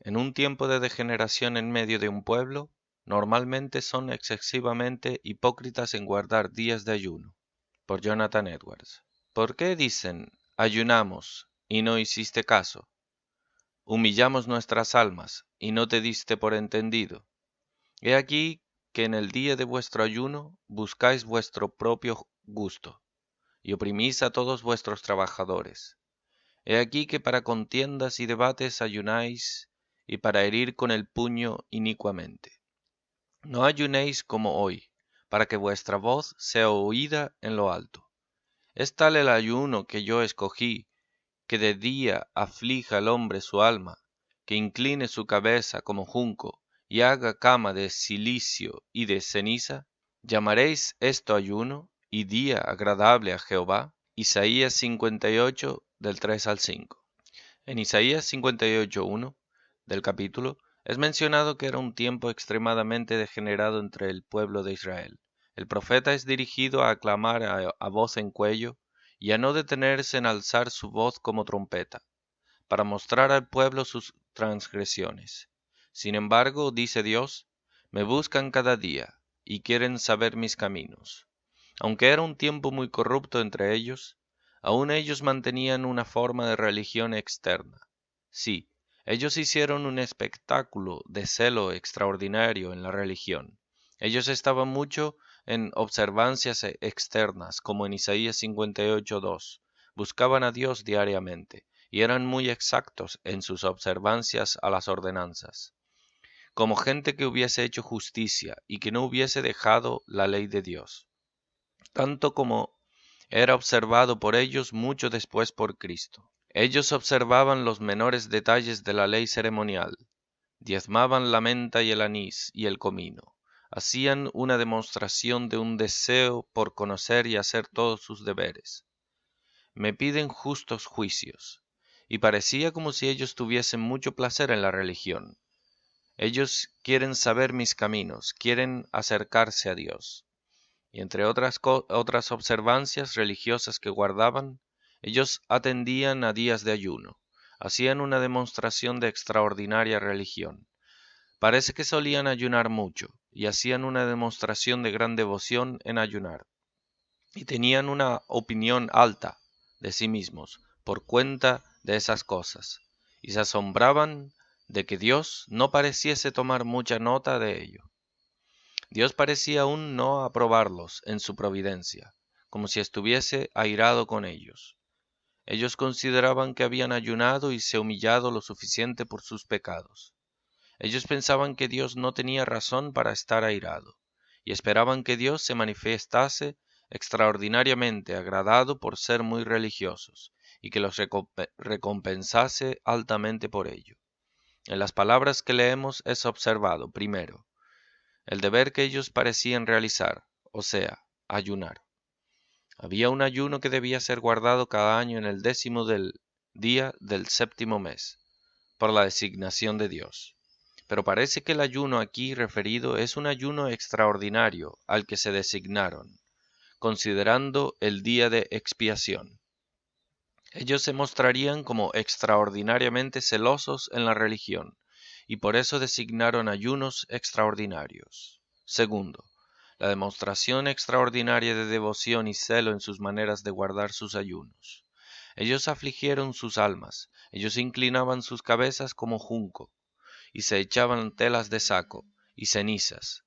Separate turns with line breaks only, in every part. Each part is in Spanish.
En un tiempo de degeneración en medio de un pueblo, normalmente son excesivamente hipócritas en guardar días de ayuno. Por Jonathan Edwards. ¿Por qué dicen, ayunamos, y no hiciste caso? Humillamos nuestras almas, y no te diste por entendido. He aquí que en el día de vuestro ayuno buscáis vuestro propio gusto, y oprimís a todos vuestros trabajadores. He aquí que para contiendas y debates ayunáis, y para herir con el puño inicuamente. No ayunéis como hoy, para que vuestra voz sea oída en lo alto. Es tal el ayuno que yo escogí, que de día aflija al hombre su alma, que incline su cabeza como junco, y haga cama de cilicio y de ceniza. ¿Llamaréis esto ayuno y día agradable a Jehová? Isaías 58, del 3 al 5. En Isaías 58:1 del capítulo es mencionado que era un tiempo extremadamente degenerado entre el pueblo de Israel. El profeta es dirigido a aclamar a voz en cuello y a no detenerse en alzar su voz como trompeta, para mostrar al pueblo sus transgresiones. Sin embargo, dice Dios, me buscan cada día y quieren saber mis caminos. Aunque era un tiempo muy corrupto entre ellos, aún ellos mantenían una forma de religión externa. Sí, ellos hicieron un espectáculo de celo extraordinario en la religión. Ellos estaban mucho en observancias externas, como en Isaías 58:2. Buscaban a Dios diariamente y eran muy exactos en sus observancias a las ordenanzas, como gente que hubiese hecho justicia y que no hubiese dejado la ley de Dios, tanto como era observado por ellos mucho después por Cristo. Ellos observaban los menores detalles de la ley ceremonial, diezmaban la menta y el anís y el comino, hacían una demostración de un deseo por conocer y hacer todos sus deberes. Me piden justos juicios, y parecía como si ellos tuviesen mucho placer en la religión. Ellos quieren saber mis caminos, quieren acercarse a Dios. Y entre otras observancias religiosas que guardaban, ellos atendían a días de ayuno, hacían una demostración de extraordinaria religión. Parece que solían ayunar mucho, y hacían una demostración de gran devoción en ayunar, y tenían una opinión alta de sí mismos por cuenta de esas cosas, y se asombraban de que Dios no pareciese tomar mucha nota de ello. Dios parecía aún no aprobarlos en su providencia, como si estuviese airado con ellos. Ellos consideraban que habían ayunado y se humillado lo suficiente por sus pecados. Ellos pensaban que Dios no tenía razón para estar airado, y esperaban que Dios se manifestase extraordinariamente agradado por ser muy religiosos, y que los recompensase altamente por ello. En las palabras que leemos es observado, primero, el deber que ellos parecían realizar, o sea, ayunar. Había un ayuno que debía ser guardado cada año en el 10º del día del séptimo mes, por la designación de Dios. Pero parece que el ayuno aquí referido es un ayuno extraordinario al que se designaron, considerando el día de expiación. Ellos se mostrarían como extraordinariamente celosos en la religión, y por eso designaron ayunos extraordinarios. Segundo, la demostración extraordinaria de devoción y celo en sus maneras de guardar sus ayunos. Ellos afligieron sus almas, ellos inclinaban sus cabezas como junco, y se echaban telas de saco y cenizas.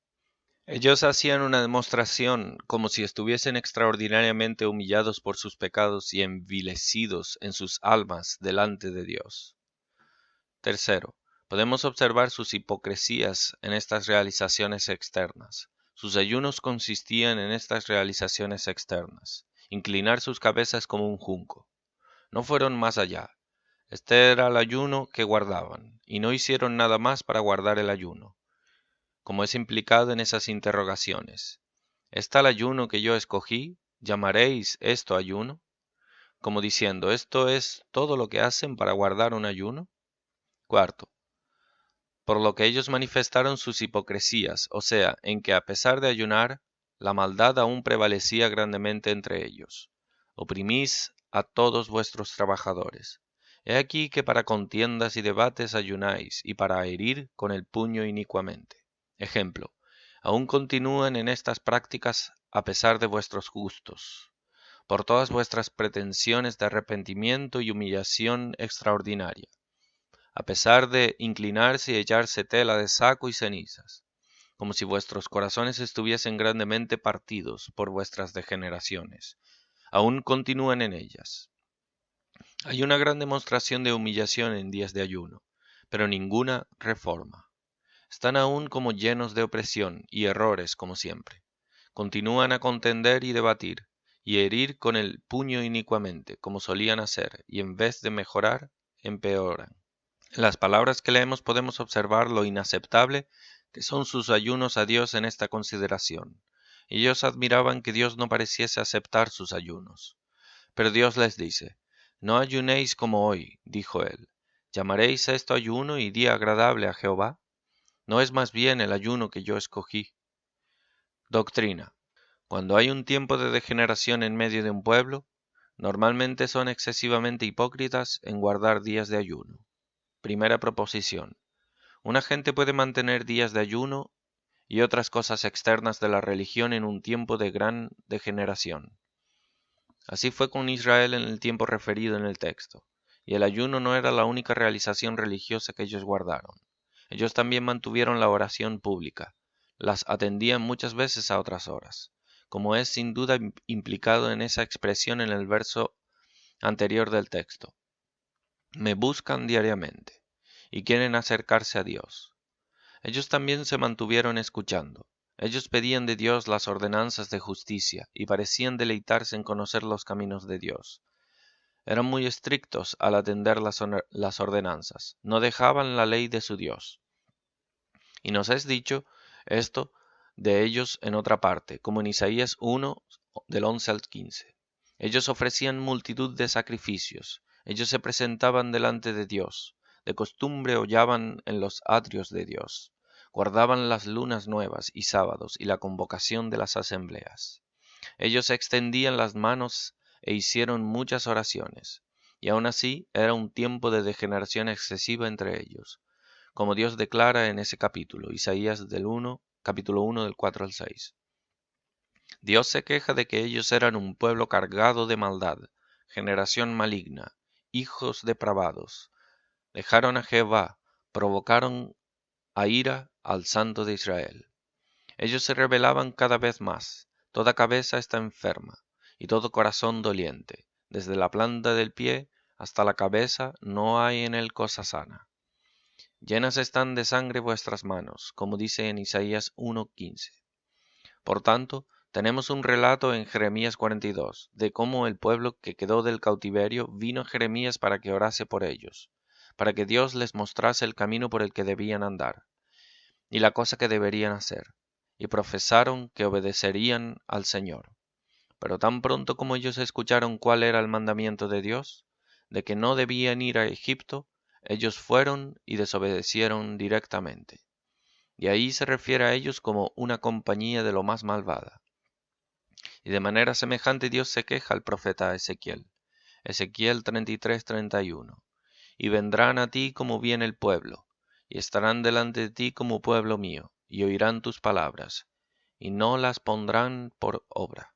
Ellos hacían una demostración como si estuviesen extraordinariamente humillados por sus pecados y envilecidos en sus almas delante de Dios. Tercero, podemos observar sus hipocresías en estas realizaciones externas. Sus ayunos consistían en estas realizaciones externas, inclinar sus cabezas como un junco. No fueron más allá. Este era el ayuno que guardaban, y no hicieron nada más para guardar el ayuno, como es implicado en esas interrogaciones. ¿Es tal ayuno que yo escogí? ¿Llamaréis esto ayuno? Como diciendo, ¿esto es todo lo que hacen para guardar un ayuno? Cuarto, por lo que ellos manifestaron sus hipocresías, o sea, en que a pesar de ayunar, la maldad aún prevalecía grandemente entre ellos. Oprimís a todos vuestros trabajadores. He aquí que para contiendas y debates ayunáis, y para herir con el puño inicuamente. Ejemplo, aún continúan en estas prácticas a pesar de vuestros gustos, por todas vuestras pretensiones de arrepentimiento y humillación extraordinaria, a pesar de inclinarse y echarse tela de saco y cenizas, como si vuestros corazones estuviesen grandemente partidos por vuestras degeneraciones, aún continúan en ellas. Hay una gran demostración de humillación en días de ayuno, pero ninguna reforma. Están aún como llenos de opresión y errores como siempre. Continúan a contender y debatir, y herir con el puño inicuamente, como solían hacer, y en vez de mejorar, empeoran. En las palabras que leemos podemos observar lo inaceptable que son sus ayunos a Dios en esta consideración. Ellos admiraban que Dios no pareciese aceptar sus ayunos. Pero Dios les dice, no ayunéis como hoy, dijo él. ¿Llamaréis a esto ayuno y día agradable a Jehová? ¿No es más bien el ayuno que yo escogí? Doctrina. Cuando hay un tiempo de degeneración en medio de un pueblo, normalmente son excesivamente hipócritas en guardar días de ayuno. Primera proposición. Una gente puede mantener días de ayuno y otras cosas externas de la religión en un tiempo de gran degeneración. Así fue con Israel en el tiempo referido en el texto, y el ayuno no era la única realización religiosa que ellos guardaron. Ellos también mantuvieron la oración pública, las atendían muchas veces a otras horas, como es sin duda implicado en esa expresión en el verso anterior del texto. Me buscan diariamente, y quieren acercarse a Dios. Ellos también se mantuvieron escuchando. Ellos pedían de Dios las ordenanzas de justicia y parecían deleitarse en conocer los caminos de Dios. Eran muy estrictos al atender las ordenanzas, no dejaban la ley de su Dios. Y nos es dicho esto de ellos en otra parte, como en Isaías 1, del 11 al 15. Ellos ofrecían multitud de sacrificios, ellos se presentaban delante de Dios, de costumbre hollaban en los atrios de Dios, guardaban las lunas nuevas y sábados y la convocación de las asambleas. Ellos extendían las manos e hicieron muchas oraciones, y aun así era un tiempo de degeneración excesiva entre ellos, como Dios declara en ese capítulo, Isaías capítulo 1 del 4 al 6. Dios se queja de que ellos eran un pueblo cargado de maldad, generación maligna, hijos depravados. Dejaron a Jehová, provocaron a ira al Santo de Israel. Ellos se rebelaban cada vez más, toda cabeza está enferma, y todo corazón doliente, desde la planta del pie hasta la cabeza no hay en él cosa sana. Llenas están de sangre vuestras manos, como dice en Isaías 1:15. Por tanto, tenemos un relato en Jeremías 42, de cómo el pueblo que quedó del cautiverio vino a Jeremías para que orase por ellos, para que Dios les mostrase el camino por el que debían andar, y la cosa que deberían hacer, y profesaron que obedecerían al Señor. Pero tan pronto como ellos escucharon cuál era el mandamiento de Dios, de que no debían ir a Egipto, ellos fueron y desobedecieron directamente. Y ahí se refiere a ellos como una compañía de lo más malvada. Y de manera semejante Dios se queja al profeta Ezequiel. Ezequiel 33:31. Y vendrán a ti como viene el pueblo, y estarán delante de ti como pueblo mío, y oirán tus palabras, y no las pondrán por obra.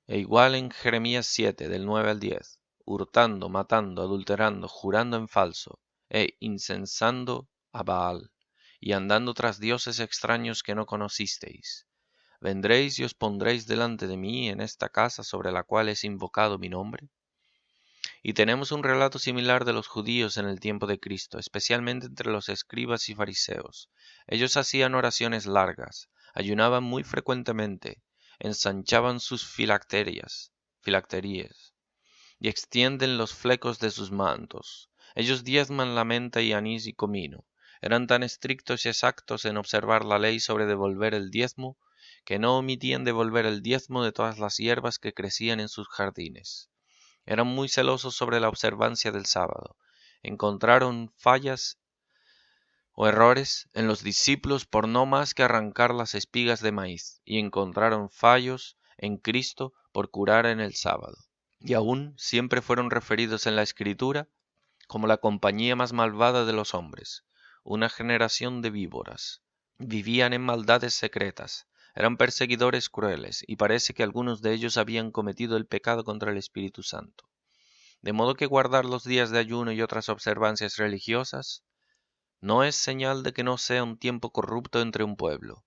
E igual en Jeremías 7, del 9 al 10, hurtando, matando, adulterando, jurando en falso, e incensando a Baal, y andando tras dioses extraños que no conocisteis. ¿Vendréis y os pondréis delante de mí en esta casa sobre la cual es invocado mi nombre? Y tenemos un relato similar de los judíos en el tiempo de Cristo, especialmente entre los escribas y fariseos. Ellos hacían oraciones largas, ayunaban muy frecuentemente, ensanchaban sus filacterías, y extienden los flecos de sus mantos. Ellos diezman la menta y anís y comino. Eran tan estrictos y exactos en observar la ley sobre devolver el diezmo, que no omitían devolver el diezmo de todas las hierbas que crecían en sus jardines. Eran muy celosos sobre la observancia del sábado. Encontraron fallas o errores en los discípulos por no más que arrancar las espigas de maíz, y encontraron fallos en Cristo por curar en el sábado. y aún siempre fueron referidos en la Escritura como la compañía más malvada de los hombres, una generación de víboras. Vivían en maldades secretas, eran perseguidores crueles, y parece que algunos de ellos habían cometido el pecado contra el Espíritu Santo. De modo que guardar los días de ayuno y otras observancias religiosas no es señal de que no sea un tiempo corrupto entre un pueblo.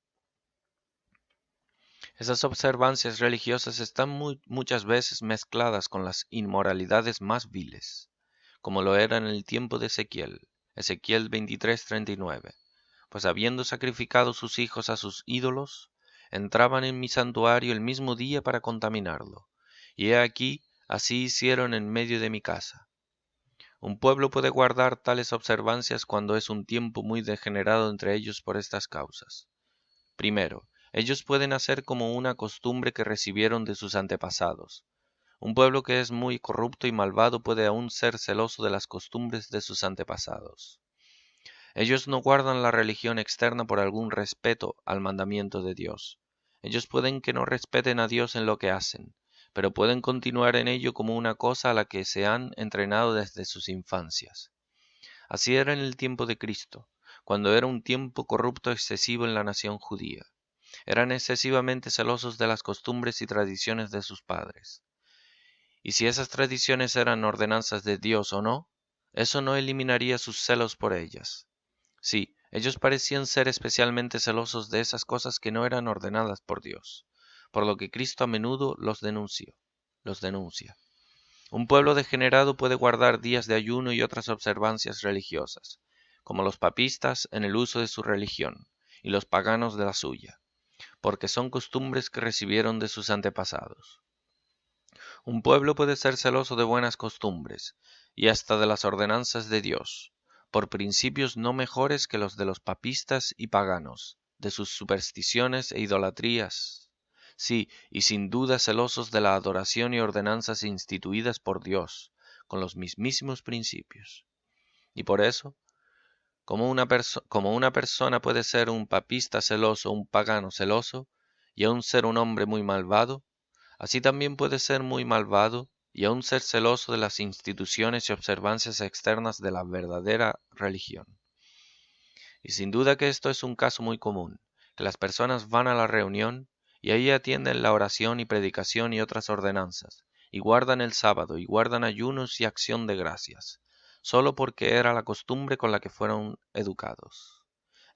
Esas observancias religiosas están muchas veces mezcladas con las inmoralidades más viles, como lo era en el tiempo de Ezequiel 23:39, pues habiendo sacrificado sus hijos a sus ídolos, entraban en mi santuario el mismo día para contaminarlo, y he aquí, así hicieron en medio de mi casa. Un pueblo puede guardar tales observancias cuando es un tiempo muy degenerado entre ellos por estas causas. Primero, ellos pueden hacer como una costumbre que recibieron de sus antepasados. Un pueblo que es muy corrupto y malvado puede aún ser celoso de las costumbres de sus antepasados. Ellos no guardan la religión externa por algún respeto al mandamiento de Dios. Ellos pueden que no respeten a Dios en lo que hacen, pero pueden continuar en ello como una cosa a la que se han entrenado desde sus infancias. Así era en el tiempo de Cristo, cuando era un tiempo corrupto excesivo en la nación judía. Eran excesivamente celosos de las costumbres y tradiciones de sus padres. Y si esas tradiciones eran ordenanzas de Dios o no, eso no eliminaría sus celos por ellas. Sí, ellos parecían ser especialmente celosos de esas cosas que no eran ordenadas por Dios, por lo que Cristo a menudo los denuncia. Un pueblo degenerado puede guardar días de ayuno y otras observancias religiosas, como los papistas en el uso de su religión, y los paganos de la suya, porque son costumbres que recibieron de sus antepasados. Un pueblo puede ser celoso de buenas costumbres, y hasta de las ordenanzas de Dios, por principios no mejores que los de los papistas y paganos, de sus supersticiones e idolatrías. Sí, y sin duda celosos de la adoración y ordenanzas instituidas por Dios, con los mismísimos principios. Y por eso, como una persona puede ser un papista celoso o un pagano celoso, y aún ser un hombre muy malvado, así también puede ser muy malvado y aún ser celoso de las instituciones y observancias externas de la verdadera religión. Y sin duda que esto es un caso muy común, que las personas van a la reunión y ahí atienden la oración y predicación y otras ordenanzas, y guardan el sábado y guardan ayunos y acción de gracias, solo porque era la costumbre con la que fueron educados.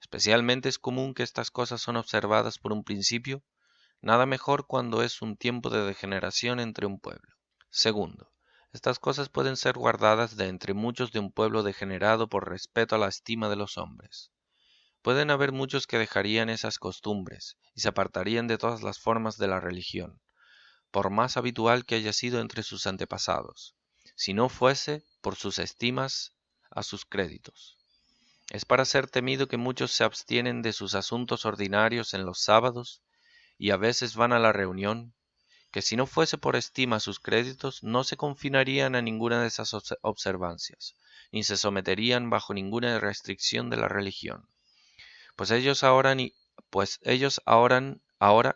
Especialmente es común que estas cosas son observadas por un principio. Nada mejor cuando es un tiempo de degeneración entre un pueblo. Segundo, estas cosas pueden ser guardadas de entre muchos de un pueblo degenerado por respeto a la estima de los hombres. Pueden haber muchos que dejarían esas costumbres y se apartarían de todas las formas de la religión, por más habitual que haya sido entre sus antepasados, si no fuese por sus estimas a sus créditos. Es para ser temido que muchos se abstienen de sus asuntos ordinarios en los sábados y a veces van a la reunión, que si no fuese por estima a sus créditos, no se confinarían a ninguna de esas observancias, ni se someterían bajo ninguna restricción de la religión. Pues ellos ahora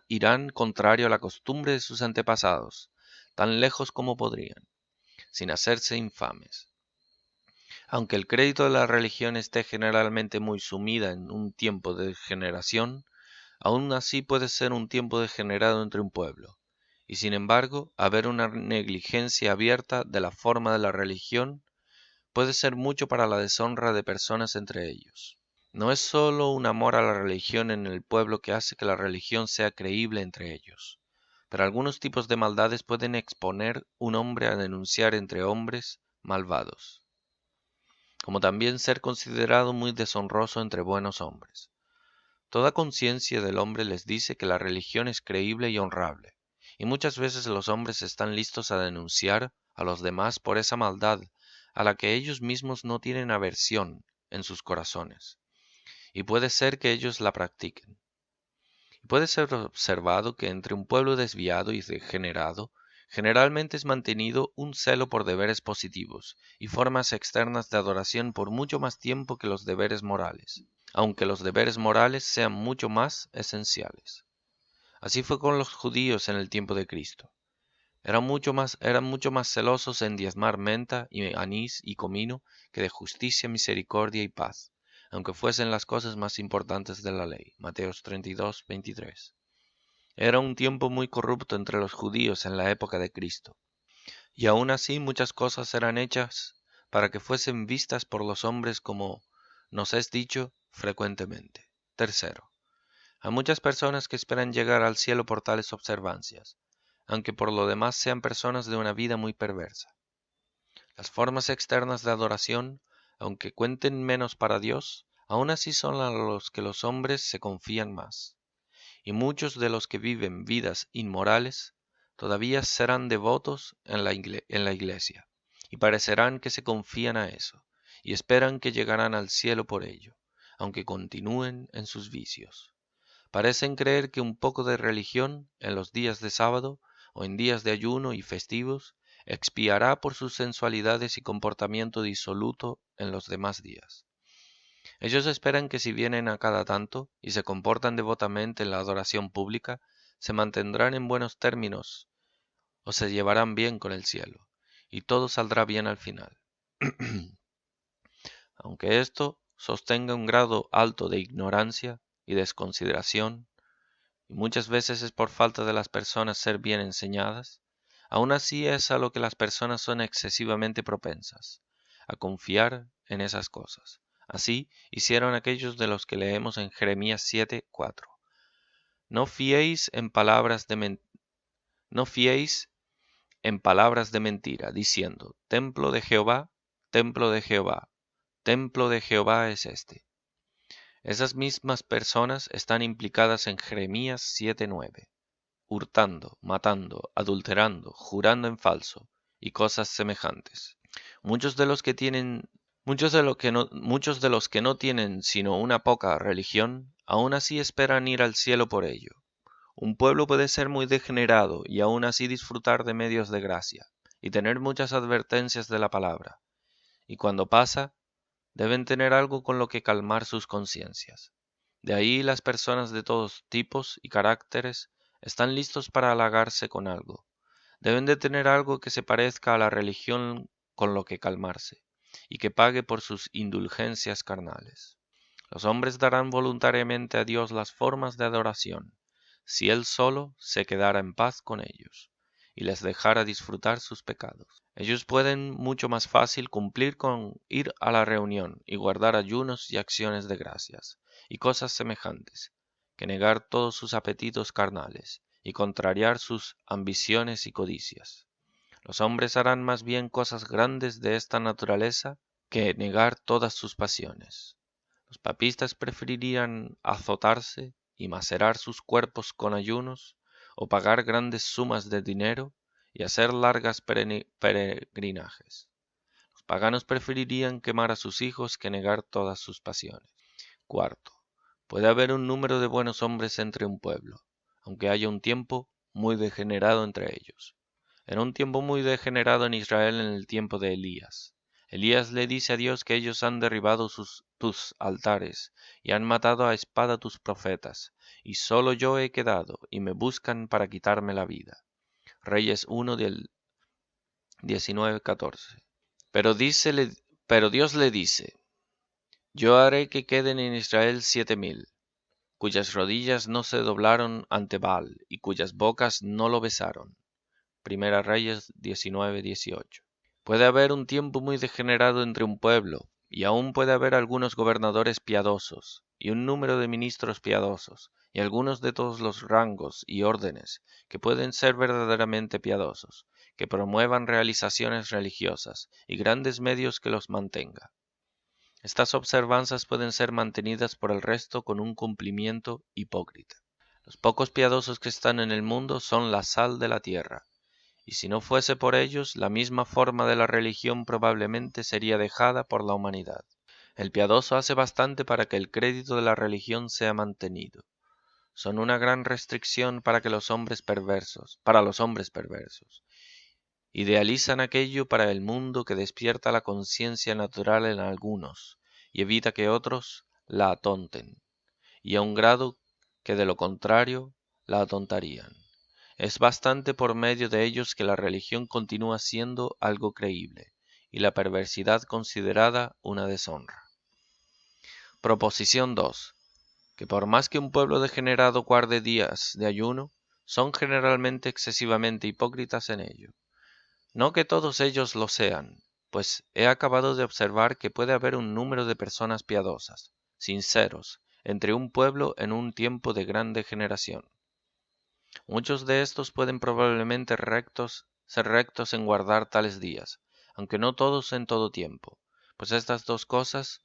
irán contrario a la costumbre de sus antepasados, tan lejos como podrían, sin hacerse infames. Aunque el crédito de la religión esté generalmente muy sumida en un tiempo de generación, aún así puede ser un tiempo degenerado entre un pueblo, y sin embargo haber una negligencia abierta de la forma de la religión puede ser mucho para la deshonra de personas entre ellos. No es sólo un amor a la religión en el pueblo que hace que la religión sea creíble entre ellos, pero algunos tipos de maldades pueden exponer un hombre a denunciar entre hombres malvados, como también ser considerado muy deshonroso entre buenos hombres. Toda conciencia del hombre les dice que la religión es creíble y honrable, y muchas veces los hombres están listos a denunciar a los demás por esa maldad a la que ellos mismos no tienen aversión en sus corazones, y puede ser que ellos la practiquen. Y puede ser observado que entre un pueblo desviado y degenerado generalmente es mantenido un celo por deberes positivos y formas externas de adoración por mucho más tiempo que los deberes morales, aunque los deberes morales sean mucho más esenciales. Así fue con los judíos en el tiempo de Cristo. Eran mucho más celosos en diezmar menta y anís y comino que de justicia, misericordia y paz, aunque fuesen las cosas más importantes de la ley. Mateos 32, 23. Era un tiempo muy corrupto entre los judíos en la época de Cristo, y aun así muchas cosas eran hechas para que fuesen vistas por los hombres como nos es dicho frecuentemente. Tercero, hay muchas personas que esperan llegar al cielo por tales observancias, aunque por lo demás sean personas de una vida muy perversa. Las formas externas de adoración, aunque cuenten menos para Dios, aun así son a los que los hombres se confían más. Y muchos de los que viven vidas inmorales todavía serán devotos en la iglesia, y parecerán que se confían a eso, y esperan que llegarán al cielo por ello, aunque continúen en sus vicios. Parecen creer que un poco de religión en los días de sábado o en días de ayuno y festivos expiará por sus sensualidades y comportamiento disoluto en los demás días. Ellos esperan que si vienen a cada tanto y se comportan devotamente en la adoración pública, se mantendrán en buenos términos o se llevarán bien con el cielo, y todo saldrá bien al final. Aunque esto sostenga un grado alto de ignorancia y desconsideración, y muchas veces es por falta de las personas ser bien enseñadas, aún así es a lo que las personas son excesivamente propensas, a confiar en esas cosas. Así hicieron aquellos de los que leemos en Jeremías 7:4. No fiéis en palabras no fiéis en palabras de mentira, diciendo, templo de Jehová, templo de Jehová es este. Esas mismas personas están implicadas en Jeremías 7:9. Hurtando, matando, adulterando, jurando en falso, y cosas semejantes. Muchos de los que tienen, muchos de los que no tienen sino una poca religión, aún así esperan ir al cielo por ello. Un pueblo puede ser muy degenerado y aún así disfrutar de medios de gracia, y tener muchas advertencias de la palabra, y cuando pasa, deben tener algo con lo que calmar sus conciencias. De ahí las personas de todos tipos y caracteres están listos para halagarse con algo. Deben de tener algo que se parezca a la religión con lo que calmarse, y que pague por sus indulgencias carnales. Los hombres darán voluntariamente a Dios las formas de adoración, si Él solo se quedara en paz con ellos, y les dejara disfrutar sus pecados. Ellos pueden mucho más fácil cumplir con ir a la reunión y guardar ayunos y acciones de gracias, y cosas semejantes, que negar todos sus apetitos carnales, y contrariar sus ambiciones y codicias. Los hombres harán más bien cosas grandes de esta naturaleza que negar todas sus pasiones. Los papistas preferirían azotarse y macerar sus cuerpos con ayunos, o pagar grandes sumas de dinero y hacer largas peregrinajes. Los paganos preferirían quemar a sus hijos que negar todas sus pasiones. Cuarto, puede haber un número de buenos hombres entre un pueblo, aunque haya un tiempo muy degenerado entre ellos. Era un tiempo muy degenerado en Israel en el tiempo de Elías. Elías le dice a Dios que ellos han derribado tus altares y han matado a espada tus profetas, y solo yo he quedado, y me buscan para quitarme la vida. Reyes 1 del 19:14. Pero Dios le dice, yo haré que queden en Israel 7,000, cuyas rodillas no se doblaron ante Baal, y cuyas bocas no lo besaron. Primera Reyes 19:18. Puede haber un tiempo muy degenerado entre un pueblo, y aún puede haber algunos gobernadores piadosos, y un número de ministros piadosos, y algunos de todos los rangos y órdenes que pueden ser verdaderamente piadosos, que promuevan realizaciones religiosas y grandes medios que los mantenga. Estas observanzas pueden ser mantenidas por el resto con un cumplimiento hipócrita. Los pocos piadosos que están en el mundo son la sal de la tierra, y si no fuese por ellos, la misma forma de la religión probablemente sería dejada por la humanidad. El piadoso hace bastante para que el crédito de la religión sea mantenido. Son una gran restricción para los hombres perversos. Idealizan aquello para el mundo que despierta la conciencia natural en algunos y evita que otros la atonten, y a un grado que de lo contrario la atontarían. Es bastante por medio de ellos que la religión continúa siendo algo creíble, y la perversidad considerada una deshonra. Proposición 2. Que por más que un pueblo degenerado guarde días de ayuno, son generalmente excesivamente hipócritas en ello. No que todos ellos lo sean, pues he acabado de observar que puede haber un número de personas piadosas, sinceros, entre un pueblo en un tiempo de gran degeneración. Muchos de estos pueden probablemente ser rectos en guardar tales días, aunque no todos en todo tiempo, pues estas dos cosas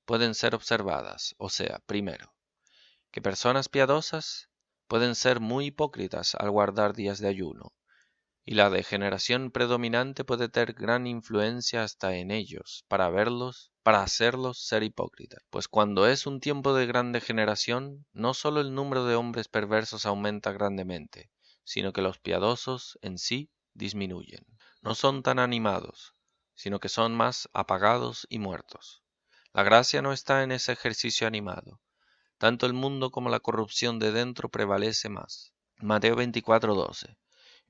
pueden ser observadas, o sea, primero, que personas piadosas pueden ser muy hipócritas al guardar días de ayuno, y la degeneración predominante puede tener gran influencia hasta en ellos, para hacerlos ser hipócritas. Pues cuando es un tiempo de gran degeneración, no solo el número de hombres perversos aumenta grandemente, sino que los piadosos en sí disminuyen. No son tan animados, sino que son más apagados y muertos. La gracia no está en ese ejercicio animado. Tanto el mundo como la corrupción de dentro prevalece más. Mateo 24:12.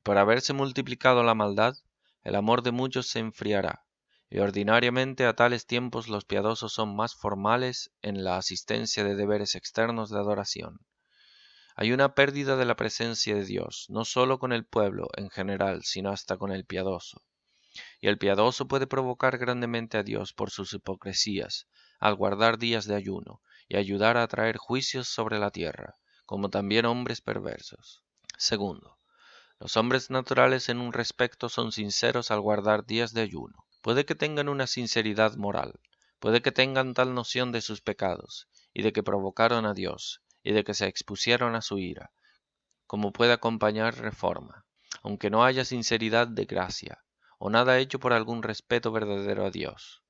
Por haberse multiplicado la maldad, el amor de muchos se enfriará, y ordinariamente a tales tiempos los piadosos son más formales en la asistencia de deberes externos de adoración. Hay una pérdida de la presencia de Dios, no solo con el pueblo en general, sino hasta con el piadoso. Y el piadoso puede provocar grandemente a Dios por sus hipocresías, al guardar días de ayuno, y ayudar a traer juicios sobre la tierra, como también hombres perversos. Segundo, los hombres naturales en un respecto son sinceros al guardar días de ayuno. Puede que tengan una sinceridad moral, puede que tengan tal noción de sus pecados, y de que provocaron a Dios, y de que se expusieron a su ira, como puede acompañar reforma, aunque no haya sinceridad de gracia, o nada hecho por algún respeto verdadero a Dios.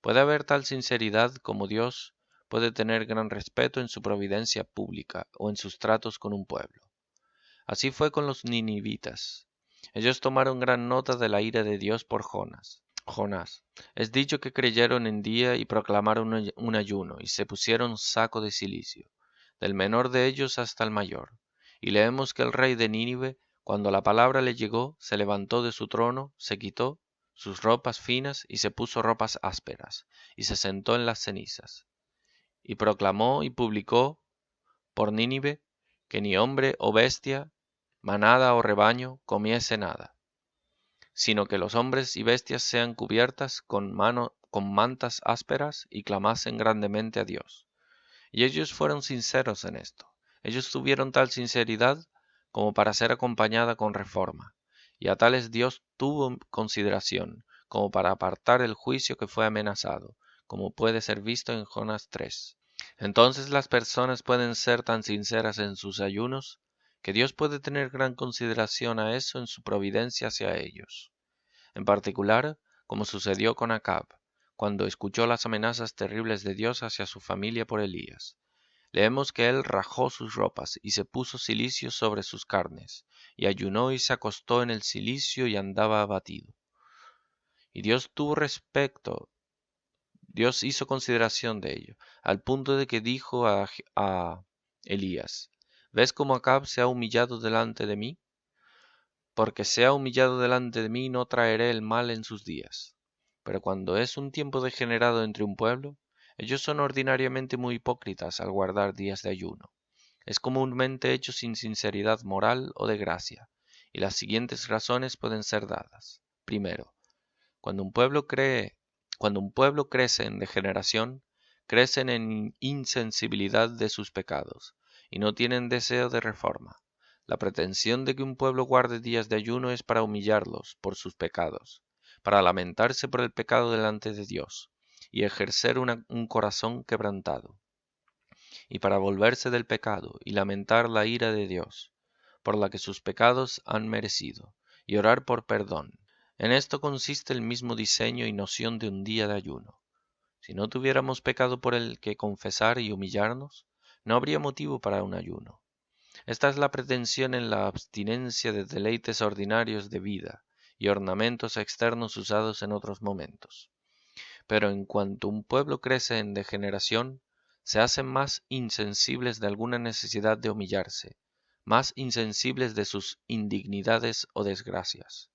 Puede haber tal sinceridad como Dios puede tener gran respeto en su providencia pública o en sus tratos con un pueblo. Así fue con los ninivitas. Ellos tomaron gran nota de la ira de Dios por Jonás. Es dicho que creyeron en día y proclamaron un ayuno, y se pusieron saco de cilicio, del menor de ellos hasta el mayor. Y leemos que el rey de Nínive, cuando la palabra le llegó, se levantó de su trono, se quitó sus ropas finas y se puso ropas ásperas, y se sentó en las cenizas. Y proclamó y publicó por Nínive que ni hombre o bestia, manada o rebaño comiese nada, sino que los hombres y bestias sean cubiertas con mantas ásperas y clamasen grandemente a Dios. Y ellos fueron sinceros en esto. Ellos tuvieron tal sinceridad como para ser acompañada con reforma, y a tales Dios tuvo consideración, como para apartar el juicio que fue amenazado, como puede ser visto en Jonás 3. Entonces las personas pueden ser tan sinceras en sus ayunos, que Dios puede tener gran consideración a eso en su providencia hacia ellos. En particular, como sucedió con Acab, cuando escuchó las amenazas terribles de Dios hacia su familia por Elías. Leemos que él rajó sus ropas y se puso cilicio sobre sus carnes, y ayunó y se acostó en el cilicio y andaba abatido. Y Dios hizo consideración de ello, al punto de que dijo a Elías, ¿ves cómo Acab se ha humillado delante de mí? Porque se ha humillado delante de mí, no traeré el mal en sus días. Pero cuando es un tiempo degenerado entre un pueblo, ellos son ordinariamente muy hipócritas al guardar días de ayuno. Es comúnmente hecho sin sinceridad moral o de gracia, y las siguientes razones pueden ser dadas. Primero, cuando un pueblo crece en degeneración, crecen en insensibilidad de sus pecados, y no tienen deseo de reforma. La pretensión de que un pueblo guarde días de ayuno es para humillarlos por sus pecados, para lamentarse por el pecado delante de Dios, y ejercer un corazón quebrantado, y para volverse del pecado y lamentar la ira de Dios, por la que sus pecados han merecido, y orar por perdón. En esto consiste el mismo diseño y noción de un día de ayuno. Si no tuviéramos pecado por el que confesar y humillarnos, no habría motivo para un ayuno. Esta es la pretensión en la abstinencia de deleites ordinarios de vida y ornamentos externos usados en otros momentos. Pero en cuanto un pueblo crece en degeneración, se hacen más insensibles de alguna necesidad de humillarse, más insensibles de sus indignidades o desgracias.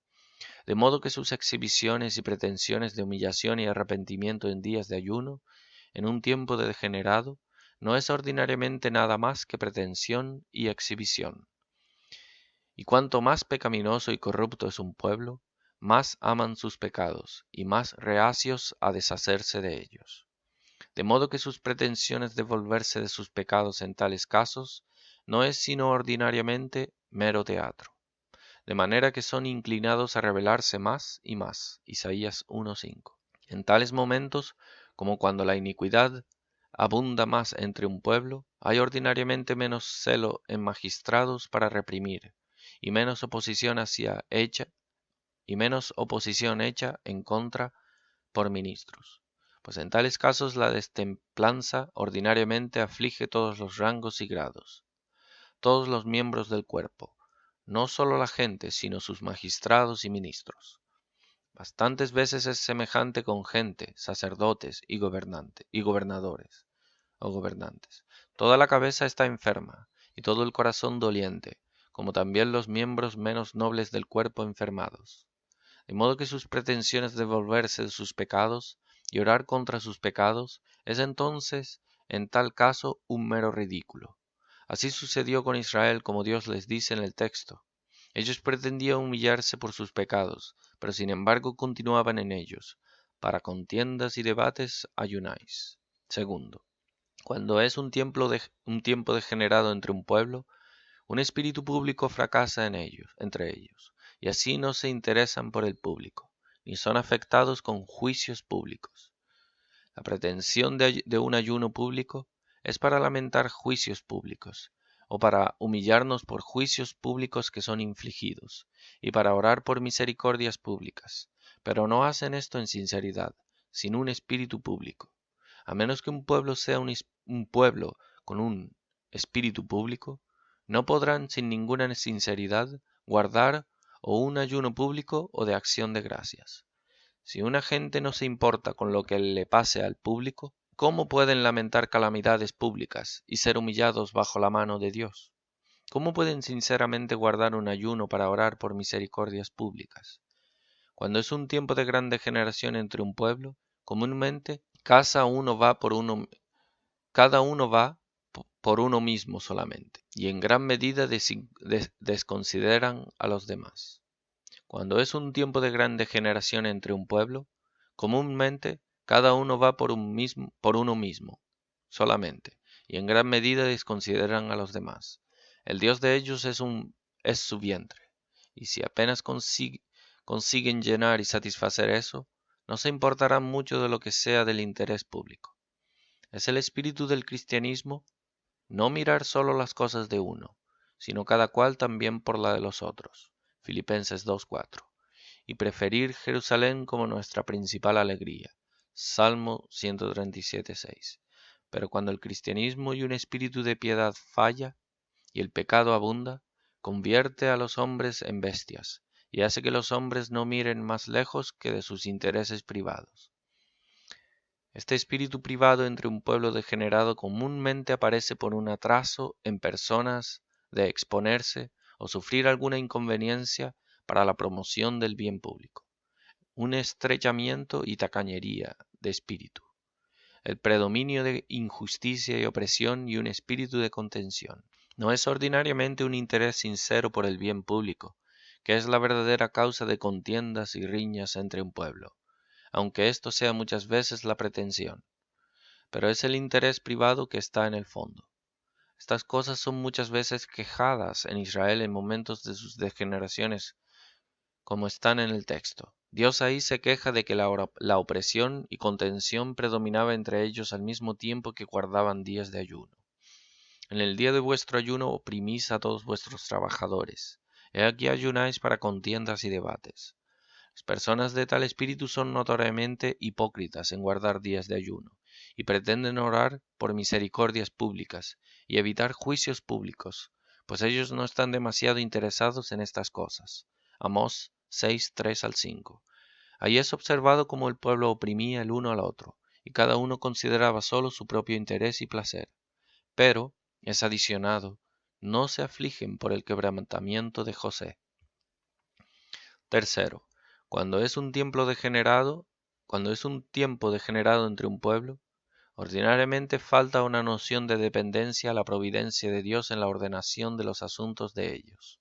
De modo que sus exhibiciones y pretensiones de humillación y arrepentimiento en días de ayuno, en un tiempo de degenerado, no es ordinariamente nada más que pretensión y exhibición. Y cuanto más pecaminoso y corrupto es un pueblo, más aman sus pecados y más reacios a deshacerse de ellos. De modo que sus pretensiones de volverse de sus pecados en tales casos no es sino ordinariamente mero teatro. De manera que son inclinados a rebelarse más y más. Isaías 1:5. En tales momentos, como cuando la iniquidad abunda más entre un pueblo, hay ordinariamente menos celo en magistrados para reprimir, y menos oposición hecha en contra por ministros. Pues en tales casos la destemplanza ordinariamente aflige todos los rangos y grados, todos los miembros del cuerpo, no solo la gente, sino sus magistrados y ministros. Bastantes veces es semejante con gente, sacerdotes y gobernadores o gobernantes. Toda la cabeza está enferma y todo el corazón doliente, como también los miembros menos nobles del cuerpo enfermados. De modo que sus pretensiones de volverse de sus pecados y orar contra sus pecados es entonces, en tal caso, un mero ridículo. Así sucedió con Israel, como Dios les dice en el texto. Ellos pretendían humillarse por sus pecados, pero sin embargo continuaban en ellos. Para contiendas y debates ayunáis. Segundo, cuando es un tiempo degenerado entre un pueblo, un espíritu público fracasa entre ellos, y así no se interesan por el público, ni son afectados con juicios públicos. La pretensión de un ayuno público es para lamentar juicios públicos, o para humillarnos por juicios públicos que son infligidos, y para orar por misericordias públicas, pero no hacen esto en sinceridad, sin un espíritu público. A menos que un pueblo sea un pueblo con un espíritu público, no podrán sin ninguna sinceridad guardar o un ayuno público o de acción de gracias. Si una gente no se importa con lo que le pase al público, ¿cómo pueden lamentar calamidades públicas y ser humillados bajo la mano de Dios? ¿Cómo pueden sinceramente guardar un ayuno para orar por misericordias públicas? Cuando es un tiempo de gran degeneración entre un pueblo, comúnmente cada uno va por uno mismo solamente, y en gran medida desconsideran a los demás. Cuando es un tiempo de gran degeneración entre un pueblo, comúnmente cada uno va por uno mismo solamente, y en gran medida desconsideran a los demás. El Dios de ellos es su vientre, y si apenas consiguen llenar y satisfacer eso, no se importarán mucho de lo que sea del interés público. Es el espíritu del cristianismo no mirar solo las cosas de uno, sino cada cual también por la de los otros. Filipenses 2:4. Y preferir Jerusalén como nuestra principal alegría. Salmo 137:6. Pero cuando el cristianismo y un espíritu de piedad falla y el pecado abunda, convierte a los hombres en bestias y hace que los hombres no miren más lejos que de sus intereses privados. Este espíritu privado entre un pueblo degenerado comúnmente aparece por un atraso en personas de exponerse o sufrir alguna inconveniencia para la promoción del bien público, un estrechamiento y tacañería de espíritu, el predominio de injusticia y opresión y un espíritu de contención. No es ordinariamente un interés sincero por el bien público, que es la verdadera causa de contiendas y riñas entre un pueblo, aunque esto sea muchas veces la pretensión, pero es el interés privado que está en el fondo. Estas cosas son muchas veces quejadas en Israel en momentos de sus degeneraciones, como están en el texto. Dios ahí se queja de que la opresión y contención predominaba entre ellos al mismo tiempo que guardaban días de ayuno. En el día de vuestro ayuno oprimís a todos vuestros trabajadores. He aquí ayunáis para contiendas y debates. Las personas de tal espíritu son notoriamente hipócritas en guardar días de ayuno, y pretenden orar por misericordias públicas y evitar juicios públicos, pues ellos no están demasiado interesados en estas cosas. Amós 6:3-5. Ahí es observado cómo el pueblo oprimía el uno al otro, y cada uno consideraba solo su propio interés y placer. Pero es adicionado, no se afligen por el quebrantamiento de José. Tercero, cuando es un tiempo degenerado entre un pueblo, ordinariamente falta una noción de dependencia a la providencia de Dios en la ordenación de los asuntos de ellos.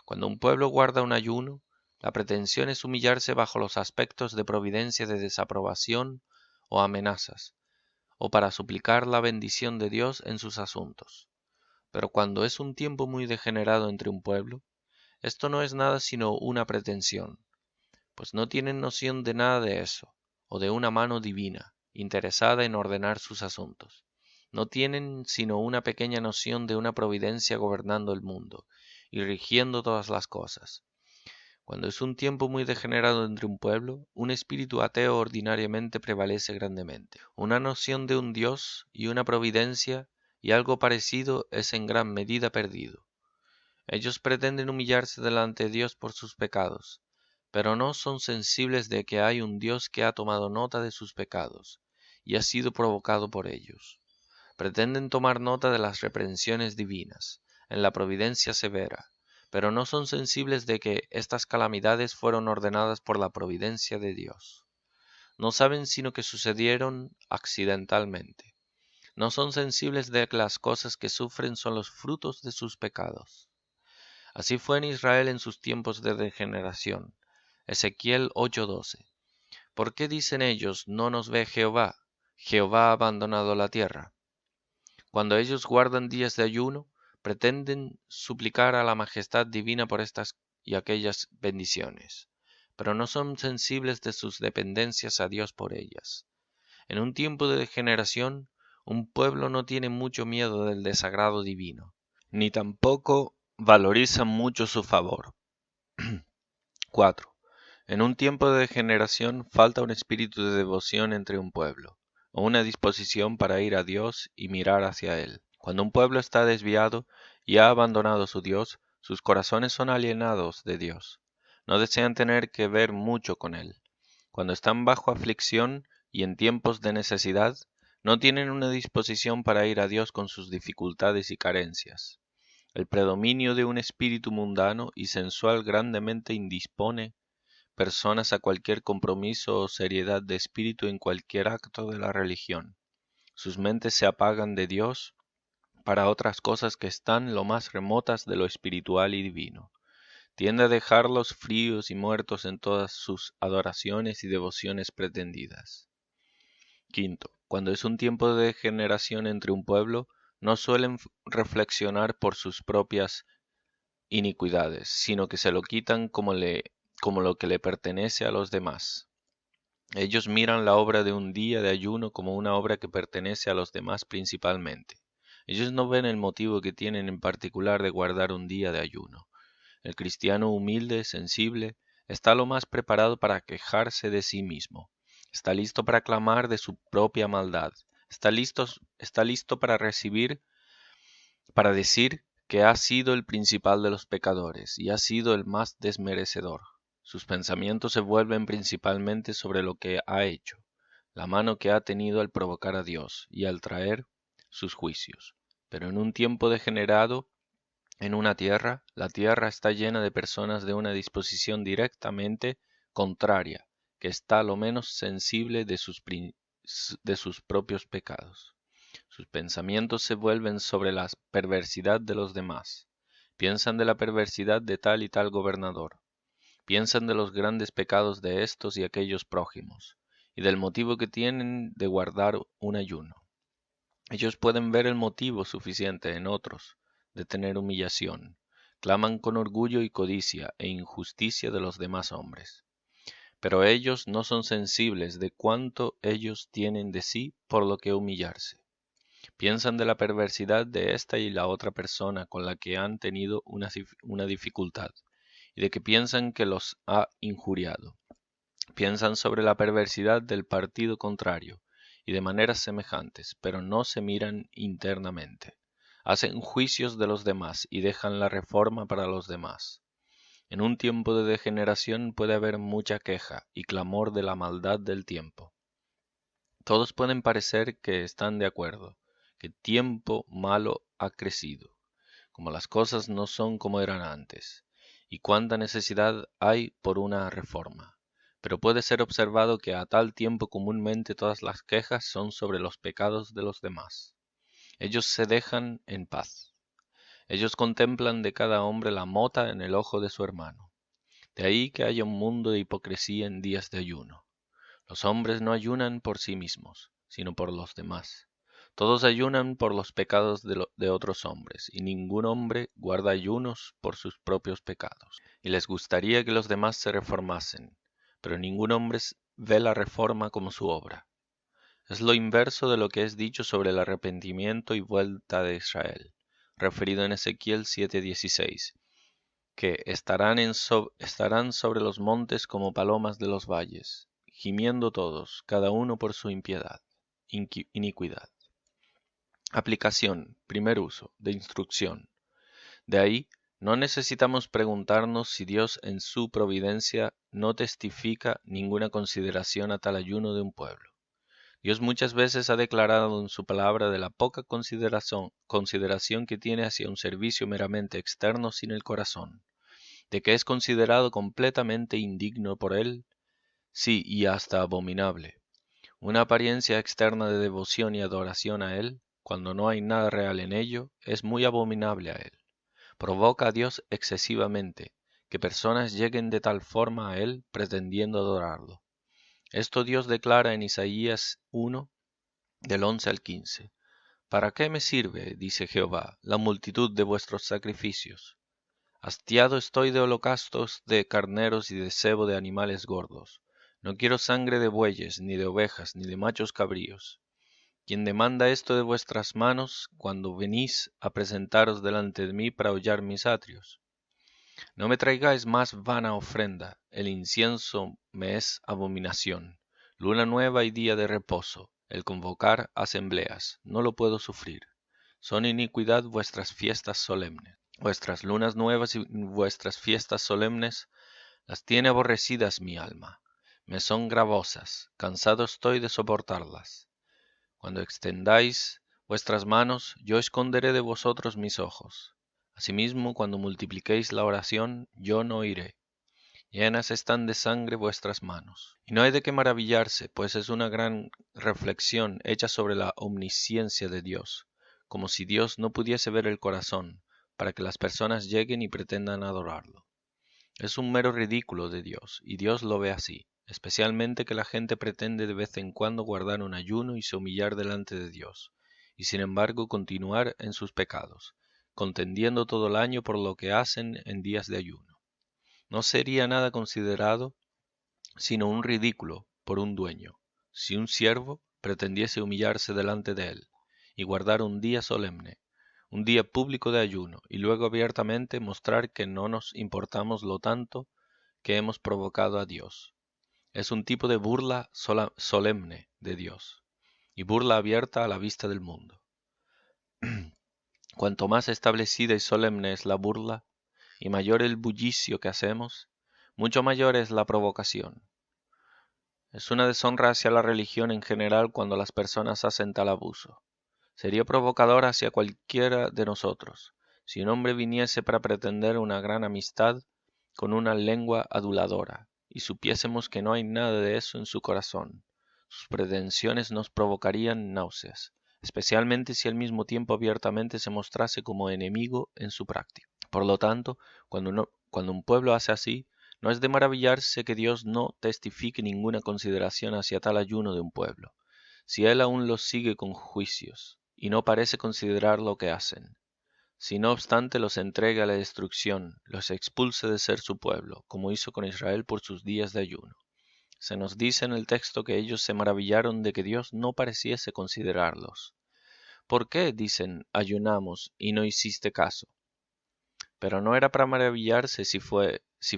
Cuando un pueblo guarda un ayuno, la pretensión es humillarse bajo los aspectos de providencia de desaprobación o amenazas, o para suplicar la bendición de Dios en sus asuntos. Pero cuando es un tiempo muy degenerado entre un pueblo, esto no es nada sino una pretensión, pues no tienen noción de nada de eso, o de una mano divina, interesada en ordenar sus asuntos. No tienen sino una pequeña noción de una providencia gobernando el mundo y rigiendo todas las cosas. Cuando es un tiempo muy degenerado entre un pueblo, un espíritu ateo ordinariamente prevalece grandemente. Una noción de un Dios y una providencia y algo parecido es en gran medida perdido. Ellos pretenden humillarse delante de Dios por sus pecados, pero no son sensibles de que hay un Dios que ha tomado nota de sus pecados y ha sido provocado por ellos. Pretenden tomar nota de las reprensiones divinas, en la providencia severa, pero no son sensibles de que estas calamidades fueron ordenadas por la providencia de Dios. No saben sino que sucedieron accidentalmente. No son sensibles de que las cosas que sufren son los frutos de sus pecados. Así fue en Israel en sus tiempos de degeneración. Ezequiel 8:12. ¿Por qué dicen ellos, no nos ve Jehová? Jehová ha abandonado la tierra. Cuando ellos guardan días de ayuno, pretenden suplicar a la majestad divina por estas y aquellas bendiciones, pero no son sensibles de sus dependencias a Dios por ellas. En un tiempo de degeneración, un pueblo no tiene mucho miedo del desagrado divino, ni tampoco valoriza mucho su favor. 4. En un tiempo de degeneración falta un espíritu de devoción entre un pueblo, o una disposición para ir a Dios y mirar hacia Él. Cuando un pueblo está desviado y ha abandonado su Dios, sus corazones son alienados de Dios. No desean tener que ver mucho con Él. Cuando están bajo aflicción y en tiempos de necesidad, no tienen una disposición para ir a Dios con sus dificultades y carencias. El predominio de un espíritu mundano y sensual grandemente indispone personas a cualquier compromiso o seriedad de espíritu en cualquier acto de la religión. Sus mentes se apagan de Dios para otras cosas que están lo más remotas de lo espiritual y divino. Tiende a dejarlos fríos y muertos en todas sus adoraciones y devociones pretendidas. Quinto, cuando es un tiempo de degeneración entre un pueblo, no suelen reflexionar por sus propias iniquidades, sino que se lo quitan como lo que le pertenece a los demás. Ellos miran la obra de un día de ayuno como una obra que pertenece a los demás principalmente. Ellos no ven el motivo que tienen en particular de guardar un día de ayuno. El cristiano humilde, sensible, está lo más preparado para quejarse de sí mismo. Está listo para clamar de su propia maldad. Está listo para decir que ha sido el principal de los pecadores y ha sido el más desmerecedor. Sus pensamientos se vuelven principalmente sobre lo que ha hecho, la mano que ha tenido al provocar a Dios y al traer sus juicios. Pero en un tiempo degenerado, en una tierra, la tierra está llena de personas de una disposición directamente contraria, que está lo menos sensible de sus propios pecados. Sus pensamientos se vuelven sobre la perversidad de los demás. Piensan de la perversidad de tal y tal gobernador. Piensan de los grandes pecados de estos y aquellos prójimos, y del motivo que tienen de guardar un ayuno. Ellos pueden ver el motivo suficiente en otros de tener humillación. Claman con orgullo y codicia e injusticia de los demás hombres. Pero ellos no son sensibles de cuánto ellos tienen de sí por lo que humillarse. Piensan de la perversidad de esta y la otra persona con la que han tenido una dificultad, y de que piensan que los ha injuriado. Piensan sobre la perversidad del partido contrario, y de maneras semejantes, pero no se miran internamente. Hacen juicios de los demás y dejan la reforma para los demás. En un tiempo de degeneración puede haber mucha queja y clamor de la maldad del tiempo. Todos pueden parecer que están de acuerdo, que tiempo malo ha crecido. como las cosas no son como eran antes, y cuánta necesidad hay por una reforma. Pero puede ser observado que a tal tiempo comúnmente todas las quejas son sobre los pecados de los demás. Ellos se dejan en paz. Ellos contemplan de cada hombre la mota en el ojo de su hermano. De ahí que haya un mundo de hipocresía en días de ayuno. Los hombres no ayunan por sí mismos, sino por los demás. Todos ayunan por los pecados de otros hombres, y ningún hombre guarda ayunos por sus propios pecados. Y les gustaría que los demás se reformasen, pero ningún hombre ve la reforma como su obra. Es lo inverso de lo que es dicho sobre el arrepentimiento y vuelta de Israel, referido en Ezequiel 7:16, que estarán sobre los montes como palomas de los valles, gimiendo todos, cada uno por su iniquidad. Aplicación, primer uso, de instrucción. De ahí, no necesitamos preguntarnos si Dios en su providencia no testifica ninguna consideración a tal ayuno de un pueblo. Dios muchas veces ha declarado en su palabra de la poca consideración que tiene hacia un servicio meramente externo sin el corazón, de que es considerado completamente indigno por él, sí, y hasta abominable. Una apariencia externa de devoción y adoración a él, cuando no hay nada real en ello, es muy abominable a él. Provoca a Dios excesivamente, que personas lleguen de tal forma a él pretendiendo adorarlo. Esto Dios declara en Isaías 1, del 11 al 15. ¿Para qué me sirve, dice Jehová, la multitud de vuestros sacrificios? Hastiado estoy de holocaustos de carneros y de sebo de animales gordos. No quiero sangre de bueyes, ni de ovejas, ni de machos cabríos. ¿Quién demanda esto de vuestras manos cuando venís a presentaros delante de mí para hollar mis atrios? No me traigáis más vana ofrenda, el incienso me es abominación. Luna nueva y día de reposo, el convocar asambleas, no lo puedo sufrir. Son iniquidad vuestras fiestas solemnes. Vuestras lunas nuevas y vuestras fiestas solemnes las tiene aborrecidas mi alma. Me son gravosas, cansado estoy de soportarlas. Cuando extendáis vuestras manos, yo esconderé de vosotros mis ojos. Asimismo, cuando multipliquéis la oración, yo no oiré. Llenas están de sangre vuestras manos. Y no hay de qué maravillarse, pues es una gran reflexión hecha sobre la omnisciencia de Dios, como si Dios no pudiese ver el corazón, para que las personas lleguen y pretendan adorarlo. Es un mero ridículo de Dios, y Dios lo ve así, especialmente que la gente pretende de vez en cuando guardar un ayuno y se humillar delante de Dios, y sin embargo continuar en sus pecados, contendiendo todo el año por lo que hacen en días de ayuno. No sería nada considerado sino un ridículo por un dueño, si un siervo pretendiese humillarse delante de él, y guardar un día solemne, un día público de ayuno, y luego abiertamente mostrar que no nos importamos lo tanto que hemos provocado a Dios. Es un tipo de burla solemne de Dios, y burla abierta a la vista del mundo. Cuanto más establecida y solemne es la burla, y mayor el bullicio que hacemos, mucho mayor es la provocación. Es una deshonra hacia la religión en general cuando las personas hacen tal abuso. Sería provocador hacia cualquiera de nosotros, si un hombre viniese para pretender una gran amistad con una lengua aduladora, y supiésemos que no hay nada de eso en su corazón. Sus pretensiones nos provocarían náuseas, especialmente si al mismo tiempo abiertamente se mostrase como enemigo en su práctica. Por lo tanto, cuando un pueblo hace así, no es de maravillarse que Dios no testifique ninguna consideración hacia tal ayuno de un pueblo, si Él aún los sigue con juicios, y no parece considerar lo que hacen. Si no obstante los entrega a la destrucción, los expulse de ser su pueblo, como hizo con Israel por sus días de ayuno. Se nos dice en el texto que ellos se maravillaron de que Dios no pareciese considerarlos. ¿Por qué, dicen, ayunamos y no hiciste caso? Pero no era para maravillarse si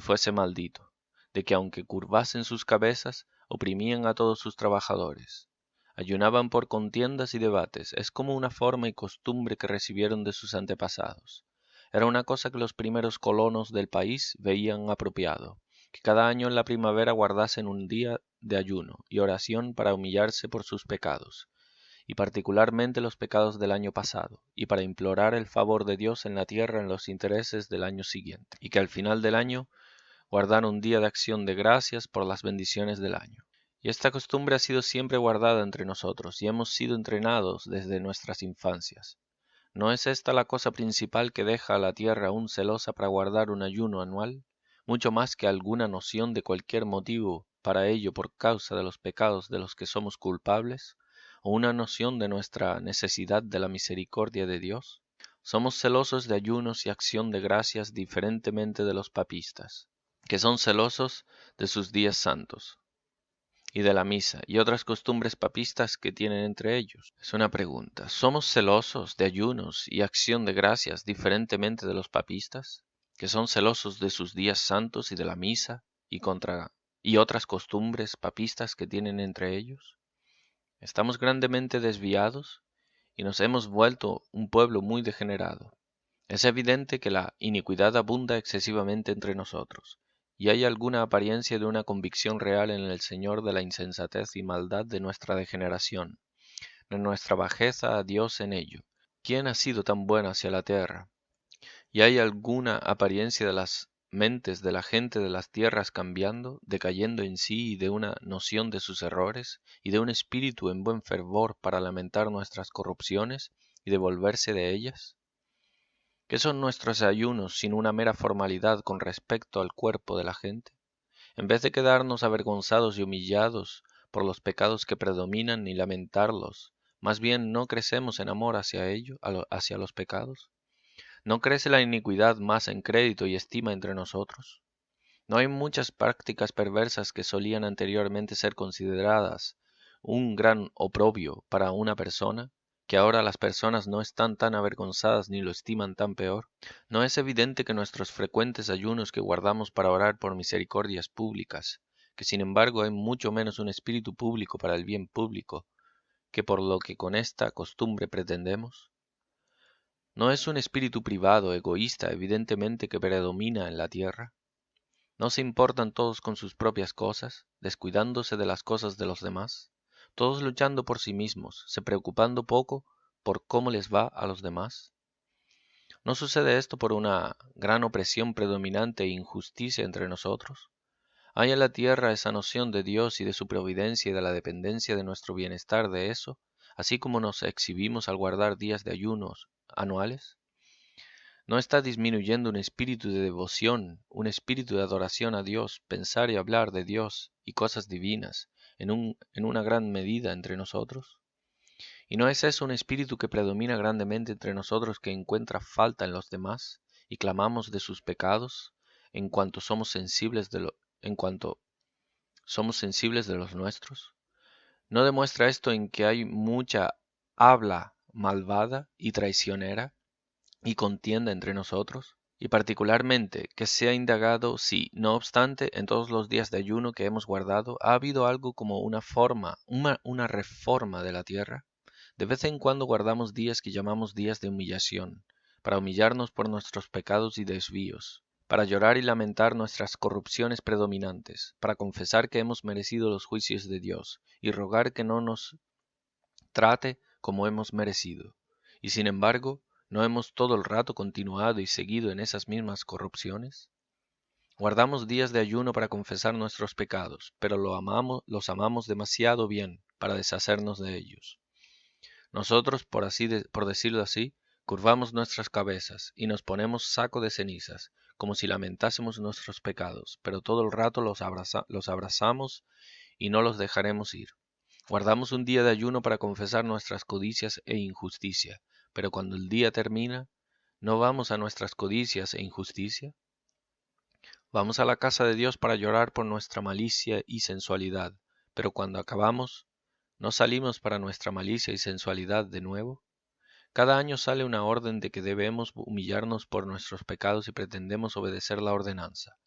fuese maldito, de que aunque curvasen sus cabezas, oprimían a todos sus trabajadores. Ayunaban por contiendas y debates, es como una forma y costumbre que recibieron de sus antepasados. Era una cosa que los primeros colonos del país veían apropiado, que cada año en la primavera guardasen un día de ayuno y oración para humillarse por sus pecados, y particularmente los pecados del año pasado, y para implorar el favor de Dios en la tierra en los intereses del año siguiente, y que al final del año guardar un día de acción de gracias por las bendiciones del año. Y esta costumbre ha sido siempre guardada entre nosotros, y hemos sido entrenados desde nuestras infancias. ¿No es esta la cosa principal que deja a la tierra aún celosa para guardar un ayuno anual? Mucho más que alguna noción de cualquier motivo para ello por causa de los pecados de los que somos culpables, o una noción de nuestra necesidad de la misericordia de Dios. Somos celosos de ayunos y acción de gracias diferentemente de los papistas, que son celosos de sus días santos y de la misa y otras costumbres papistas que tienen entre ellos. Es una pregunta. ¿Somos celosos de ayunos y acción de gracias diferentemente de los papistas, que son celosos de sus días santos y de la misa y otras costumbres papistas que tienen entre ellos? Estamos grandemente desviados y nos hemos vuelto un pueblo muy degenerado. Es evidente que la iniquidad abunda excesivamente entre nosotros, y hay alguna apariencia de una convicción real en el Señor de la insensatez y maldad de nuestra degeneración, de nuestra bajeza a Dios en ello. ¿Quién ha sido tan bueno hacia la tierra? Y hay alguna apariencia de las mentes de la gente de las tierras cambiando, decayendo en sí y de una noción de sus errores, y de un espíritu en buen fervor para lamentar nuestras corrupciones y devolverse de ellas. ¿Qué son nuestros ayunos sin una mera formalidad con respecto al cuerpo de la gente? En vez de quedarnos avergonzados y humillados por los pecados que predominan y lamentarlos, más bien no crecemos en amor hacia ellos, hacia los pecados. ¿No crece la iniquidad más en crédito y estima entre nosotros? ¿No hay muchas prácticas perversas que solían anteriormente ser consideradas un gran oprobio para una persona, que ahora las personas no están tan avergonzadas ni lo estiman tan peor? ¿No es evidente que nuestros frecuentes ayunos que guardamos para orar por misericordias públicas, que sin embargo hay mucho menos un espíritu público para el bien público, que por lo que con esta costumbre pretendemos? ¿No es un espíritu privado, egoísta, evidentemente que predomina en la tierra? ¿No se importan todos con sus propias cosas, descuidándose de las cosas de los demás? Todos luchando por sí mismos, se preocupando poco por cómo les va a los demás. ¿No sucede esto por una gran opresión predominante e injusticia entre nosotros? ¿Hay en la tierra esa noción de Dios y de su providencia y de la dependencia de nuestro bienestar de eso, así como nos exhibimos al guardar días de ayunos anuales? ¿No está disminuyendo un espíritu de devoción, un espíritu de adoración a Dios, pensar y hablar de Dios y cosas divinas en una gran medida entre nosotros? ¿Y no es eso un espíritu que predomina grandemente entre nosotros que encuentra falta en los demás y clamamos de sus pecados en cuanto somos sensibles de los nuestros? ¿No demuestra esto en que hay mucha habla malvada y traicionera y contienda entre nosotros? Y particularmente que sea indagado si, no obstante, en todos los días de ayuno que hemos guardado, ha habido algo como una reforma de la tierra. De vez en cuando guardamos días que llamamos días de humillación, para humillarnos por nuestros pecados y desvíos, para llorar y lamentar nuestras corrupciones predominantes, para confesar que hemos merecido los juicios de Dios y rogar que no nos trate como hemos merecido. Y sin embargo, ¿no hemos todo el rato continuado y seguido en esas mismas corrupciones? Guardamos días de ayuno para confesar nuestros pecados, pero los amamos demasiado bien para deshacernos de ellos. Nosotros, por decirlo así, curvamos nuestras cabezas y nos ponemos saco de cenizas, como si lamentásemos nuestros pecados, pero todo el rato los abrazamos y no los dejaremos ir. Guardamos un día de ayuno para confesar nuestras codicias e injusticia, pero cuando el día termina, ¿no vamos a nuestras codicias e injusticia? Vamos a la casa de Dios para llorar por nuestra malicia y sensualidad, pero cuando acabamos, ¿no salimos para nuestra malicia y sensualidad de nuevo? Cada año sale una orden de que debemos humillarnos por nuestros pecados y pretendemos obedecer la ordenanza.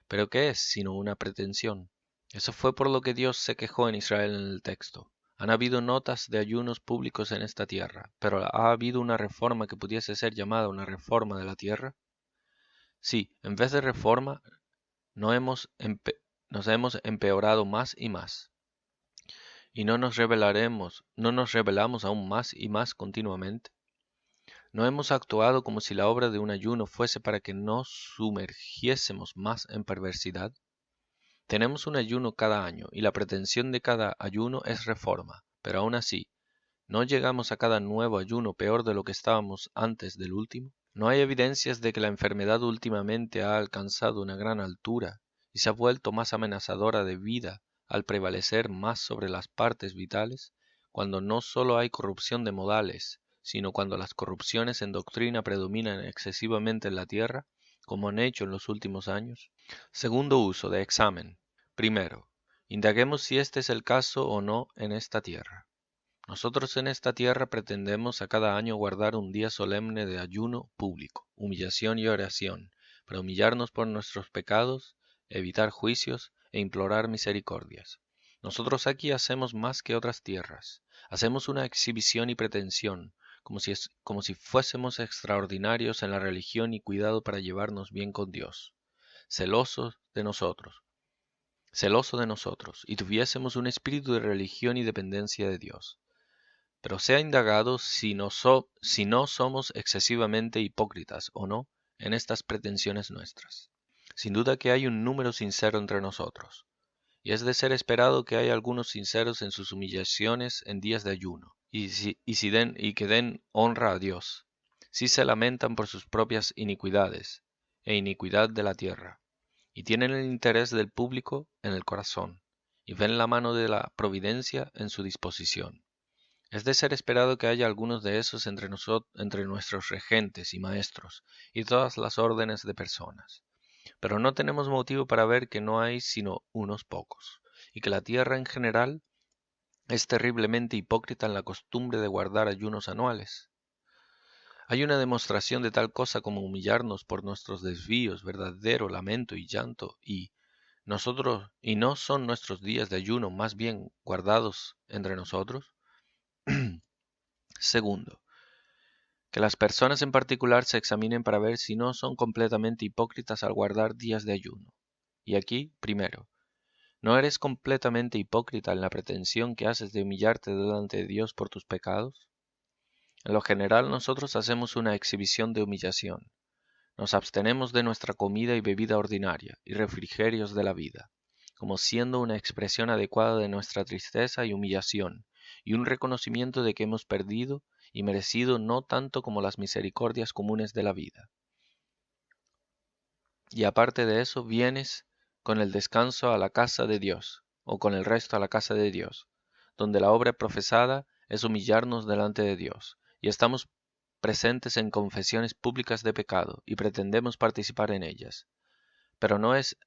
¿Pero qué es sino una pretensión? Eso fue por lo que Dios se quejó en Israel en el texto. Han habido notas de ayunos públicos en esta tierra, pero ¿ha habido una reforma que pudiese ser llamada una reforma de la tierra? Sí, en vez de reforma, nos hemos empeorado más y más. y no nos rebelamos aún más y más continuamente. ¿No hemos actuado como si la obra de un ayuno fuese para que nos sumergiésemos más en perversidad? Tenemos un ayuno cada año y la pretensión de cada ayuno es reforma, pero aún así, ¿no llegamos a cada nuevo ayuno peor de lo que estábamos antes del último? ¿No hay evidencias de que la enfermedad últimamente ha alcanzado una gran altura y se ha vuelto más amenazadora de vida al prevalecer más sobre las partes vitales, cuando no solo hay corrupción de modales, sino cuando las corrupciones en doctrina predominan excesivamente en la tierra, como han hecho en los últimos años? Segundo uso de examen. Primero, indaguemos si este es el caso o no en esta tierra. Nosotros en esta tierra pretendemos a cada año guardar un día solemne de ayuno público, humillación y oración, para humillarnos por nuestros pecados, evitar juicios e implorar misericordias. Nosotros aquí hacemos más que otras tierras. Hacemos una exhibición y pretensión, como si fuésemos extraordinarios en la religión y cuidado para llevarnos bien con Dios, celoso de nosotros, y tuviésemos un espíritu de religión y dependencia de Dios. Pero se ha indagado si no somos excesivamente hipócritas o no en estas pretensiones nuestras. Sin duda que hay un número sincero entre nosotros, y es de ser esperado que haya algunos sinceros en sus humillaciones en días de ayuno, y que den honra a Dios, si se lamentan por sus propias iniquidades e iniquidad de la tierra, y tienen el interés del público en el corazón, y ven la mano de la providencia en su disposición. Es de ser esperado que haya algunos de esos entre nuestros regentes y maestros, y todas las órdenes de personas. Pero no tenemos motivo para ver que no hay sino unos pocos, y que la tierra en general es terriblemente hipócrita en la costumbre de guardar ayunos anuales. Hay una demostración de tal cosa como humillarnos por nuestros desvíos, verdadero lamento y llanto, y no son nuestros días de ayuno más bien guardados entre nosotros. Segundo, que las personas en particular se examinen para ver si no son completamente hipócritas al guardar días de ayuno. Y aquí, primero, ¿no eres completamente hipócrita en la pretensión que haces de humillarte delante de Dios por tus pecados? En lo general nosotros hacemos una exhibición de humillación. Nos abstenemos de nuestra comida y bebida ordinaria y refrigerios de la vida, como siendo una expresión adecuada de nuestra tristeza y humillación, y un reconocimiento de que hemos perdido y merecido no tanto como las misericordias comunes de la vida. Y aparte de eso, vienes con el descanso a la casa de Dios, o con el resto a la casa de Dios, donde la obra profesada es humillarnos delante de Dios, y estamos presentes en confesiones públicas de pecado, y pretendemos participar en ellas. Pero no es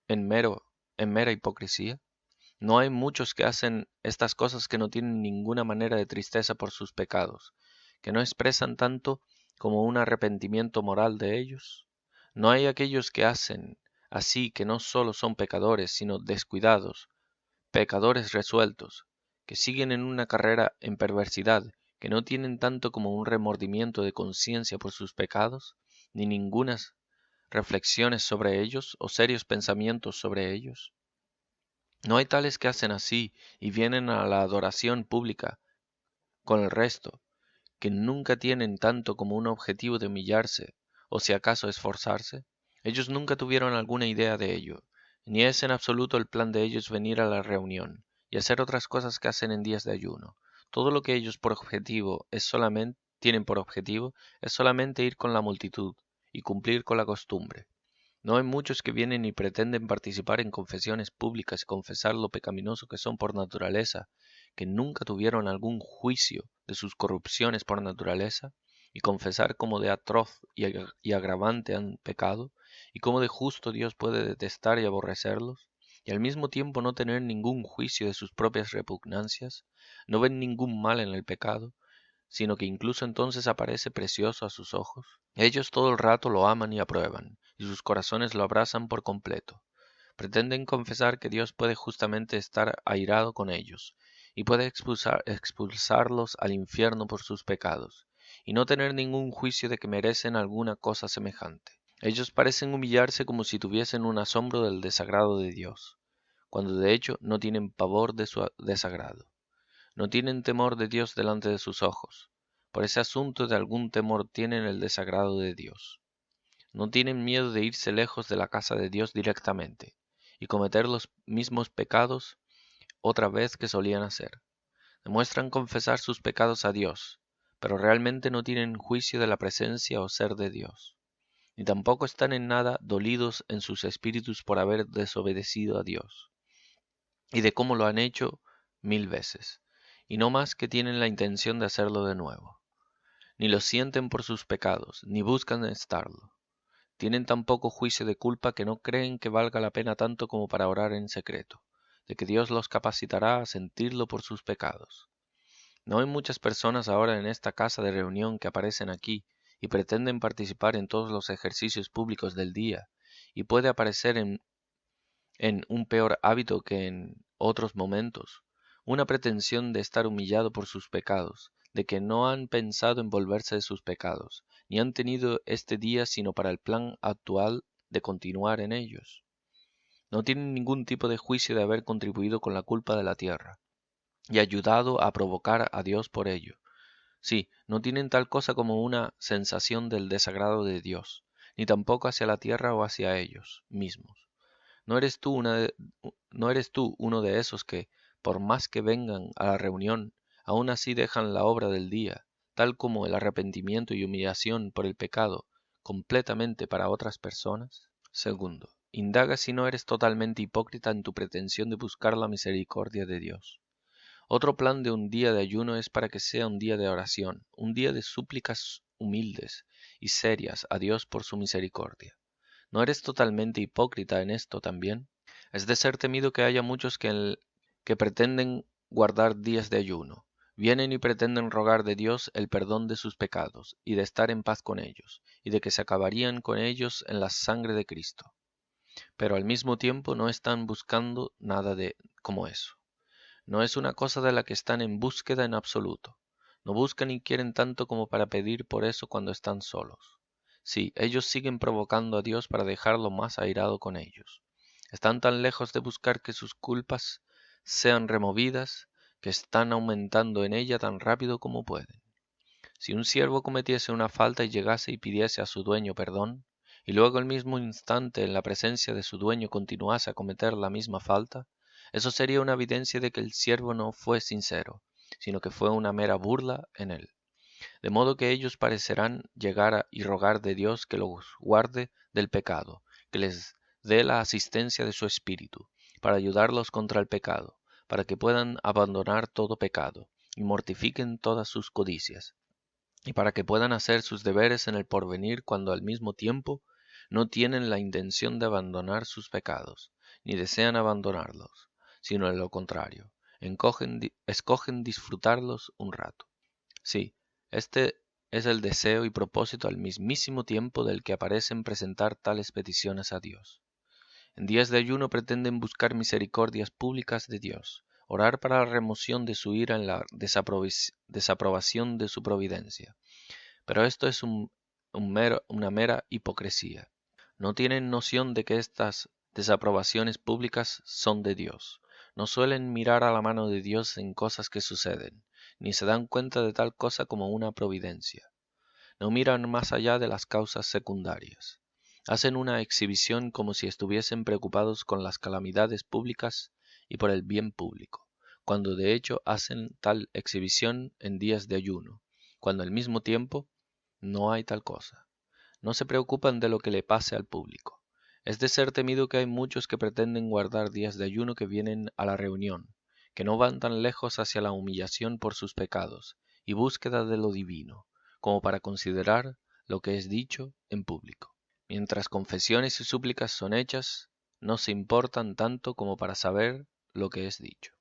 en mera hipocresía. No hay muchos que hacen estas cosas que no tienen ninguna manera de tristeza por sus pecados, que no expresan tanto como un arrepentimiento moral de ellos. No hay aquellos que hacen así que no solo son pecadores, sino descuidados, pecadores resueltos, que siguen en una carrera en perversidad, que no tienen tanto como un remordimiento de conciencia por sus pecados, ni ningunas reflexiones sobre ellos o serios pensamientos sobre ellos. No hay tales que hacen así y vienen a la adoración pública con el resto, que nunca tienen tanto como un objetivo de humillarse o si acaso esforzarse. Ellos nunca tuvieron alguna idea de ello, ni es en absoluto el plan de ellos venir a la reunión y hacer otras cosas que hacen en días de ayuno. Todo lo que ellos tienen por objetivo es solamente ir con la multitud y cumplir con la costumbre. No hay muchos que vienen y pretenden participar en confesiones públicas y confesar lo pecaminoso que son por naturaleza, que nunca tuvieron algún juicio de sus corrupciones por naturaleza, y confesar cómo de atroz y agravante han pecado, y cómo de justo Dios puede detestar y aborrecerlos, y al mismo tiempo no tener ningún juicio de sus propias repugnancias, no ven ningún mal en el pecado, sino que incluso entonces aparece precioso a sus ojos. Ellos todo el rato lo aman y aprueban, y sus corazones lo abrazan por completo. Pretenden confesar que Dios puede justamente estar airado con ellos, y puede expulsarlos al infierno por sus pecados, y no tener ningún juicio de que merecen alguna cosa semejante. Ellos parecen humillarse como si tuviesen un asombro del desagrado de Dios, cuando de hecho no tienen pavor de su desagrado. No tienen temor de Dios delante de sus ojos. Por ese asunto de algún temor tienen el desagrado de Dios. No tienen miedo de irse lejos de la casa de Dios directamente y cometer los mismos pecados otra vez que solían hacer. Demuestran confesar sus pecados a Dios, pero realmente no tienen juicio de la presencia o ser de Dios, ni tampoco están en nada dolidos en sus espíritus por haber desobedecido a Dios, y de cómo lo han hecho 1000 veces, y no más que tienen la intención de hacerlo de nuevo. Ni lo sienten por sus pecados, ni buscan estarlo. Tienen tan poco juicio de culpa que no creen que valga la pena tanto como para orar en secreto, de que Dios los capacitará a sentirlo por sus pecados. No hay muchas personas ahora en esta casa de reunión que aparecen aquí y pretenden participar en todos los ejercicios públicos del día, y puede aparecer en un peor hábito que en otros momentos, una pretensión de estar humillado por sus pecados, de que no han pensado en volverse de sus pecados, ni han tenido este día sino para el plan actual de continuar en ellos. No tienen ningún tipo de juicio de haber contribuido con la culpa de la tierra, y ayudado a provocar a Dios por ello. Sí, no tienen tal cosa como una sensación del desagrado de Dios, ni tampoco hacia la tierra o hacia ellos mismos. ¿No eres tú uno de esos que, por más que vengan a la reunión, aún así dejan la obra del día, tal como el arrepentimiento y humillación por el pecado, completamente para otras personas? Segundo, indaga si no eres totalmente hipócrita en tu pretensión de buscar la misericordia de Dios. Otro plan de un día de ayuno es para que sea un día de oración, un día de súplicas humildes y serias a Dios por su misericordia. ¿No eres totalmente hipócrita en esto también? Es de ser temido que haya muchos que pretenden guardar días de ayuno. Vienen y pretenden rogar de Dios el perdón de sus pecados, y de estar en paz con ellos, y de que se acabarían con ellos en la sangre de Cristo. Pero al mismo tiempo no están buscando nada de como eso. No es una cosa de la que están en búsqueda en absoluto. No buscan y quieren tanto como para pedir por eso cuando están solos. Sí, ellos siguen provocando a Dios para dejarlo más airado con ellos. Están tan lejos de buscar que sus culpas sean removidas, que están aumentando en ella tan rápido como pueden. Si un siervo cometiese una falta y llegase y pidiese a su dueño perdón, y luego al mismo instante en la presencia de su dueño continuase a cometer la misma falta, eso sería una evidencia de que el siervo no fue sincero, sino que fue una mera burla en él. De modo que ellos parecerán llegar y rogar de Dios que los guarde del pecado, que les dé la asistencia de su espíritu, para ayudarlos contra el pecado, para que puedan abandonar todo pecado, y mortifiquen todas sus codicias, y para que puedan hacer sus deberes en el porvenir cuando al mismo tiempo no tienen la intención de abandonar sus pecados, ni desean abandonarlos, sino en lo contrario, escogen disfrutarlos un rato. Sí, este es el deseo y propósito al mismísimo tiempo del que parecen presentar tales peticiones a Dios. En días de ayuno pretenden buscar misericordias públicas de Dios, orar para la remoción de su ira en la desaprobación de su providencia. Pero esto es una mera hipocresía. No tienen noción de que estas desaprobaciones públicas son de Dios. No suelen mirar a la mano de Dios en cosas que suceden, ni se dan cuenta de tal cosa como una providencia. No miran más allá de las causas secundarias. Hacen una exhibición como si estuviesen preocupados con las calamidades públicas y por el bien público, cuando de hecho hacen tal exhibición en días de ayuno, cuando al mismo tiempo no hay tal cosa. No se preocupan de lo que le pase al público. Es de ser temido que hay muchos que pretenden guardar días de ayuno que vienen a la reunión, que no van tan lejos hacia la humillación por sus pecados y búsqueda de lo divino, como para considerar lo que es dicho en público. Mientras confesiones y súplicas son hechas, no se importan tanto como para saber lo que es dicho.